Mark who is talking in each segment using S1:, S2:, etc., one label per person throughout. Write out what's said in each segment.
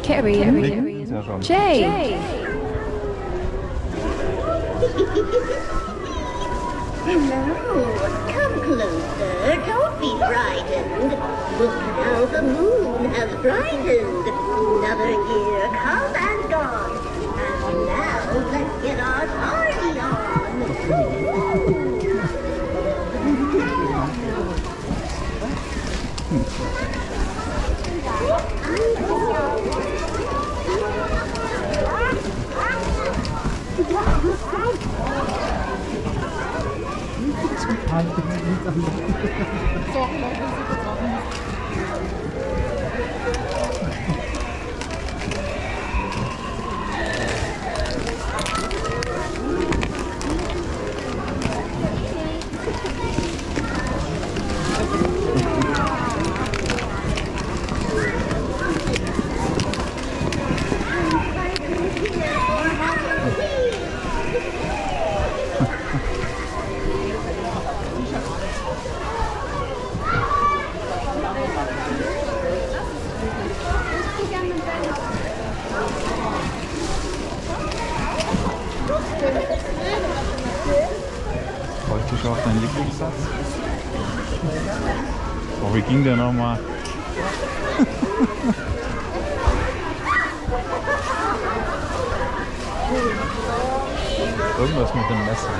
S1: Carrie,
S2: ja schon.
S1: Jay.
S3: Hello, come closer, don't be frightened. Look how the moon has brightened. Another year come and gone. And now let's get our party on.
S2: Freust du dich auf deinen Lieblingssatz? Oh, wie ging der nochmal? Irgendwas mit dem Messer.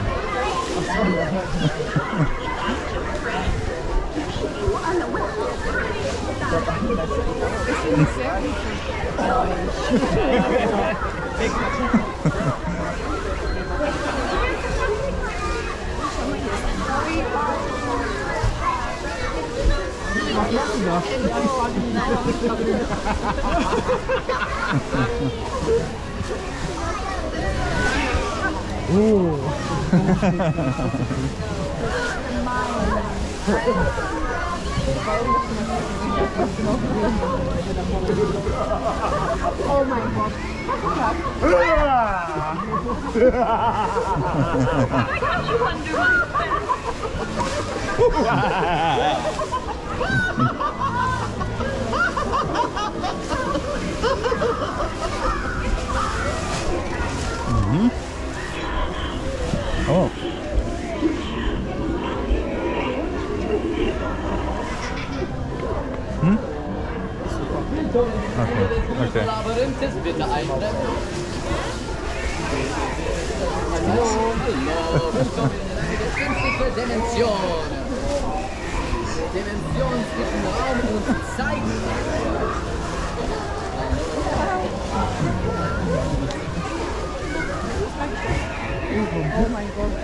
S4: Oh mein Gott.
S2: Mhm. Oh. Hm? Okay, okay.
S5: Labyrinth bitte eintreffen. Hallo, willkommen in eine künstliche Dimension. Dimension zwischen Raum und Zeit.
S4: Oh mein Gott.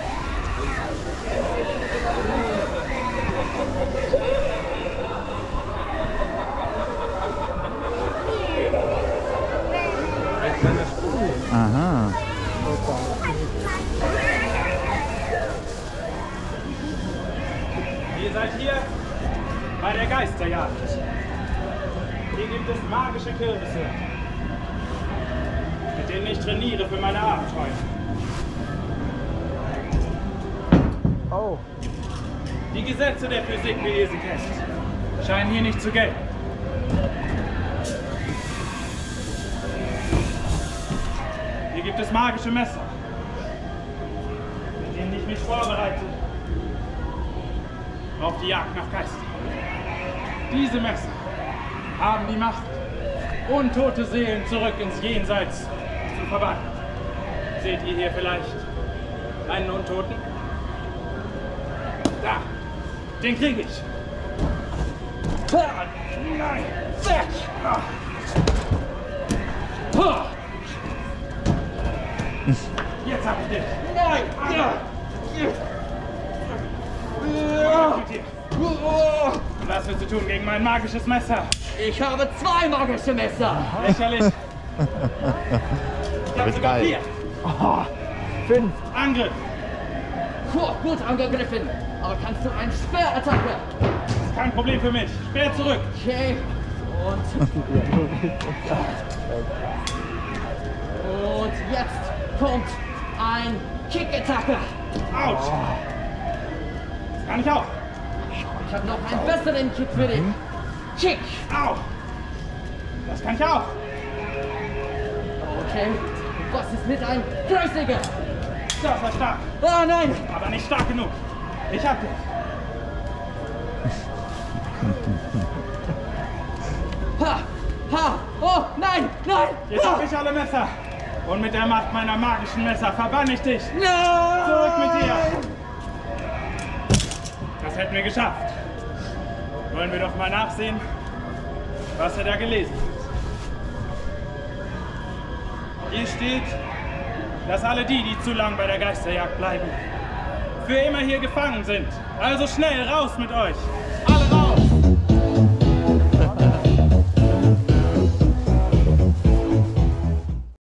S2: Aha.
S6: Ihr seid hier bei der Geisterjagd. Hier gibt es magische Kürbisse, mit denen ich trainiere für meine Abenteuer.
S2: Oh.
S6: Die Gesetze der Physik, wie ihr sie kennt, scheinen hier nicht zu gelten. Hier gibt es magische Messer, mit denen ich mich vorbereite auf die Jagd nach Geistern. Diese Messer haben die Macht, untote Seelen zurück ins Jenseits zu verwandeln. Seht ihr hier vielleicht einen Untoten? Da, den kriege ich. Nein, weg! Jetzt hab ich dich. Nein! Und was willst du tun gegen mein magisches Messer?
S5: Ich habe 2 magische Messer.
S6: Lächerlich. Ich hab sogar 4.
S2: Oh, 5.
S6: Angriff.
S5: Puh, gut angegriffen. Aber kannst du eine Sperrattacke?
S6: Das ist kein Problem für mich. Speer zurück.
S5: Okay. Und jetzt kommt ein Kick-Attacke.
S6: Autsch. Das kann ich auch.
S5: Ich habe noch einen besseren Kick für dich. Kick.
S6: Au. Das kann ich auch.
S5: Okay, was ist mit einem Kreuzliger?
S6: Das war stark.
S5: Oh nein!
S6: Aber nicht stark genug. Ich hab dich.
S5: Ha! Ha! Oh nein! Nein!
S6: Jetzt hab ich alle Messer. Und mit der Macht meiner magischen Messer verbann ich dich.
S5: Nein!
S6: Zurück mit dir. Das hätten wir geschafft. Wollen wir doch mal nachsehen, was er da gelesen hat. Hier steht, dass alle die zu lang bei der Geisterjagd bleiben, für immer hier gefangen sind. Also schnell raus mit euch.